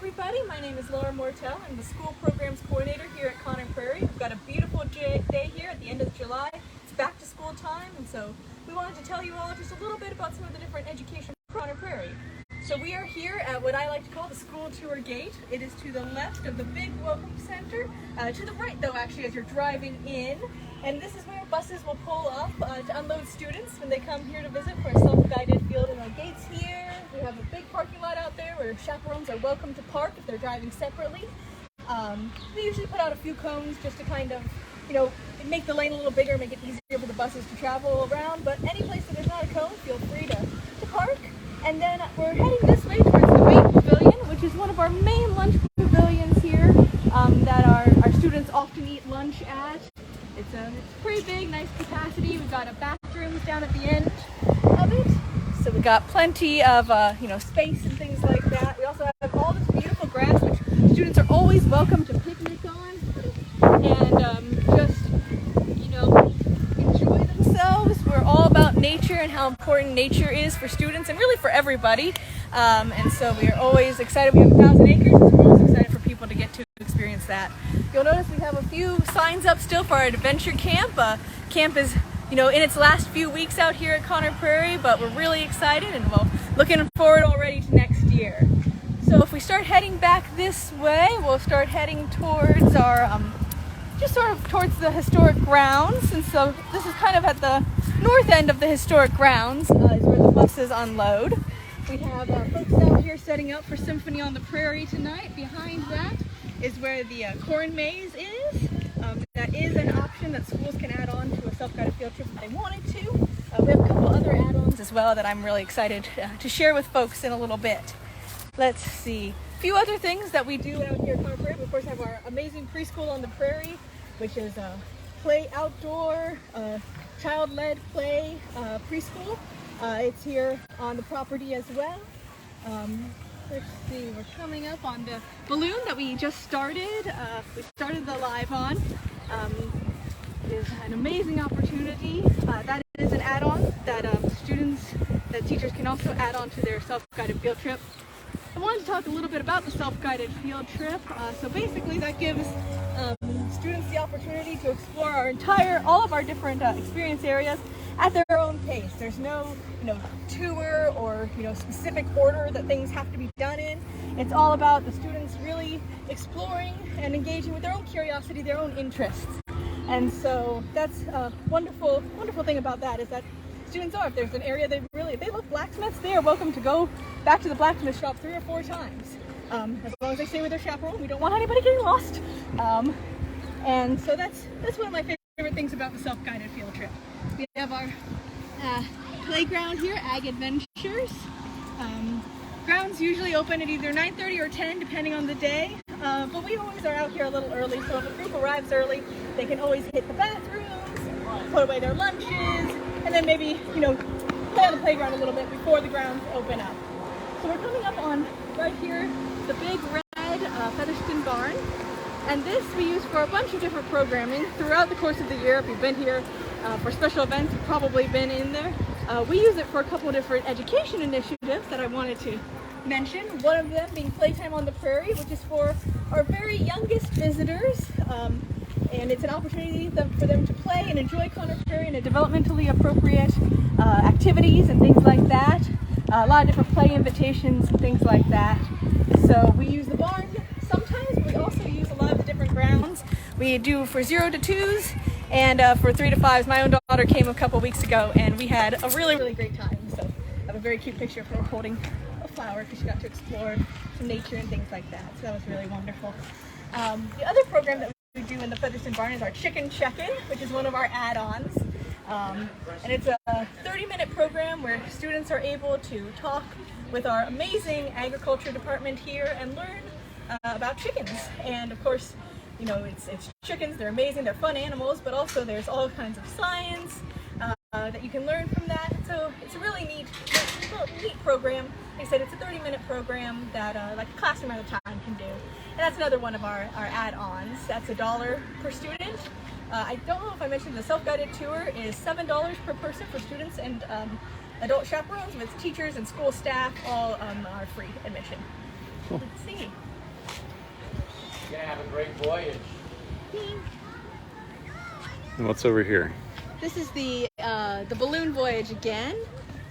everybody, my name is Laura Mortell. I'm the school programs coordinator here at Prairie. We've got a beautiful day here at the end of July. It's back to school time, and so we wanted to tell you all just a little bit about some of the different education at Prairie. So we are here at what I like to call the school tour gate. It is to the left of the big welcome center, to the right though actually as you're driving in. And this is where buses will pull up to unload students when they come here to visit for a self-guided field. And our gates here. We have a big parking lot out there where chaperones are welcome to park if they're driving separately. We usually put out a few cones just to kind of, make the lane a little bigger, make it easier for the buses to travel around. But any place that there's not a cone, feel free to park. And then we're heading this way towards the main pavilion, which is one of our main lunch pavilions here that our students often eat lunch at. It's pretty big, nice capacity. We've got bathrooms down at the end of it. So we've got plenty of space and things like that. We also have all this beautiful grass, which students are always welcome to picnic on and just enjoy themselves. We're all about nature and how important nature is for students and really for everybody. And so we are always excited. We have 1,000 acres, and we're always excited for people to get to experience that. You'll notice we have a few signs up still for our adventure camp. Camp is in its last few weeks out here at Prairie, but we're really excited and we're looking forward already to next year. So if we start heading back this way, we'll start heading towards our just sort of towards the historic grounds. And so this is kind of at the north end of the historic grounds is where the buses unload. We have folks out here setting up for Symphony on the Prairie tonight. Behind that is where the corn maze is. That is an option that schools can add on to a self-guided field trip if they wanted to. We have a couple other add-ons as well that I'm really excited to share with folks in a little bit. Let's see. A few other things that we do out here at Prairie. We of course have our amazing preschool on the Prairie, which is a play outdoor, child-led play preschool. It's here on the property as well. Let's see, we're coming up on the balloon that we just started. We started the live on. It is an amazing opportunity. That is an add-on that teachers can also add on to their self-guided field trip. I wanted to talk a little bit about the self-guided field trip. So basically that gives students the opportunity to explore all of our different experience areas at their own pace. There's no tour or specific order that things have to be done in. It's all about the students really exploring and engaging with their own curiosity, their own interests. And so that's a wonderful thing about that is that students if there's an area they love blacksmiths, they are welcome to go back to the blacksmith shop 3 or 4 times. As long as they stay with their chaperone, we don't want anybody getting lost. And so that's one of my favorite things about the self-guided field trip. We have our playground here, Ag Adventures. Grounds usually open at either 9:30 or 10 depending on the day, but we always are out here a little early, so if a group arrives early, they can always hit the bathrooms, put away their lunches, and then maybe play on the playground a little bit before the grounds open up. So we're coming up on right here the big red Featherston Barn, and this we use for a bunch of different programming throughout the course of the year. If you've been here for special events, you've probably been in there. We use it for a couple of different education initiatives that I wanted to mention. One of them being Playtime on the Prairie, which is for our very youngest visitors. And it's an opportunity for them to play and enjoy Prairie in a developmentally appropriate activities and things like that. A lot of different play invitations and things like that. So we use the barn sometimes, but we also use a lot of the different grounds. We do for 0 to 2s and for 3 to 5s. My own daughter came a couple weeks ago and we had a really, really great time. So I have a very cute picture of her holding a flower because she got to explore some nature and things like that. So that was really wonderful. The other program that we do in the Featherston Barn is our Chicken Check-In, which is one of our add-ons. And it's a 30-minute program where students are able to talk with our amazing agriculture department here and learn about chickens. And of course, it's chickens, they're amazing, they're fun animals, but also there's all kinds of science that you can learn from that. So it's a really neat program. Like I said, it's a 30-minute program that like a classroom at a time can do. And that's another one of our add-ons. That's $1 per student. I don't know if I mentioned the self-guided tour is $7 per person for students and adult chaperones with teachers and school staff all are free admission. Cool. Let's see. gonna have a great voyage. And what's over here? This is the balloon voyage again.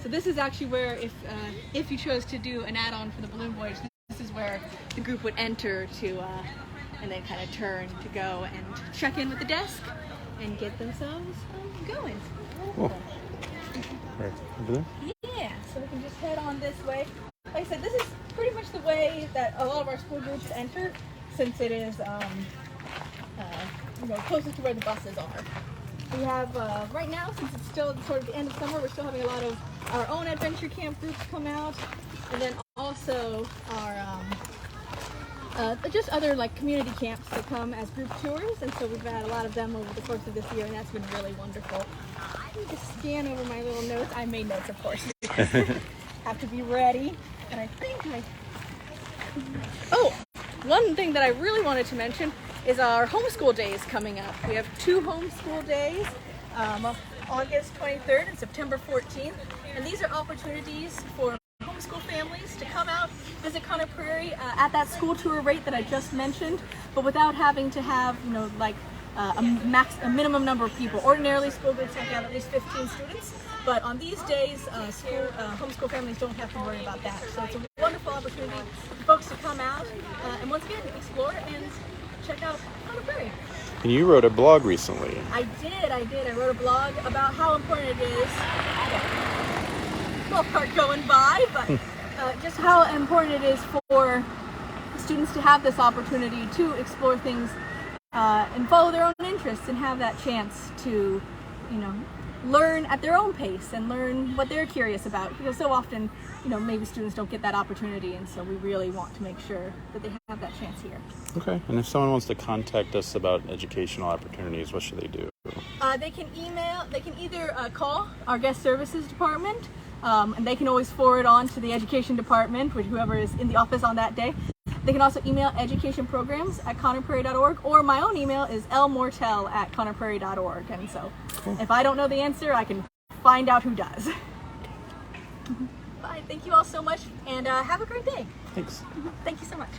So this is actually where, if you chose to do an add-on for the balloon voyage, this is where the group would enter to, and then kind of turn to go and check in with the desk and get themselves going. Cool. Right over there? Yeah, so we can just head on this way. Like I said, this is pretty much the way that a lot of our school groups enter, since it is closest to where the buses are. We have, right now, since it's still sort of the end of summer, we're still having a lot of our own adventure camp groups come out, and then also our just other like community camps that come as group tours, and so we've had a lot of them over the course of this year, and that's been really wonderful. I need to scan over my little notes. I made notes, of course. Have to be ready, and I think Oh, one thing that I really wanted to mention is our homeschool days coming up. We have 2 homeschool days, August 23rd and September 14th, and these are opportunities for homeschool families to come out, visit Prairie at that school tour rate that I just mentioned, but without having to have, a minimum number of people. Ordinarily, school groups have to have at least 15 students, but on these days, homeschool families don't have to worry about that. So it's a wonderful opportunity for folks to come out and once again explore and check out Prairie. And you wrote a blog recently. I did. I wrote a blog about how important it is. Well, part going by, but just how important it is for students to have this opportunity to explore things and follow their own interests and have that chance to, learn at their own pace and learn what they're curious about. Because so often, maybe students don't get that opportunity, and so we really want to make sure that they have that chance here. Okay. And if someone wants to contact us about educational opportunities, what should they do? They can either call our guest services department, and they can always forward on to the education department, which whoever is in the office on that day. They can also email educationprograms@connerprairie.org, or my own email is lmortell@connerprairie.org. And so if I don't know the answer, I can find out who does. Bye. Thank you all so much, and have a great day. Thanks. Thank you so much.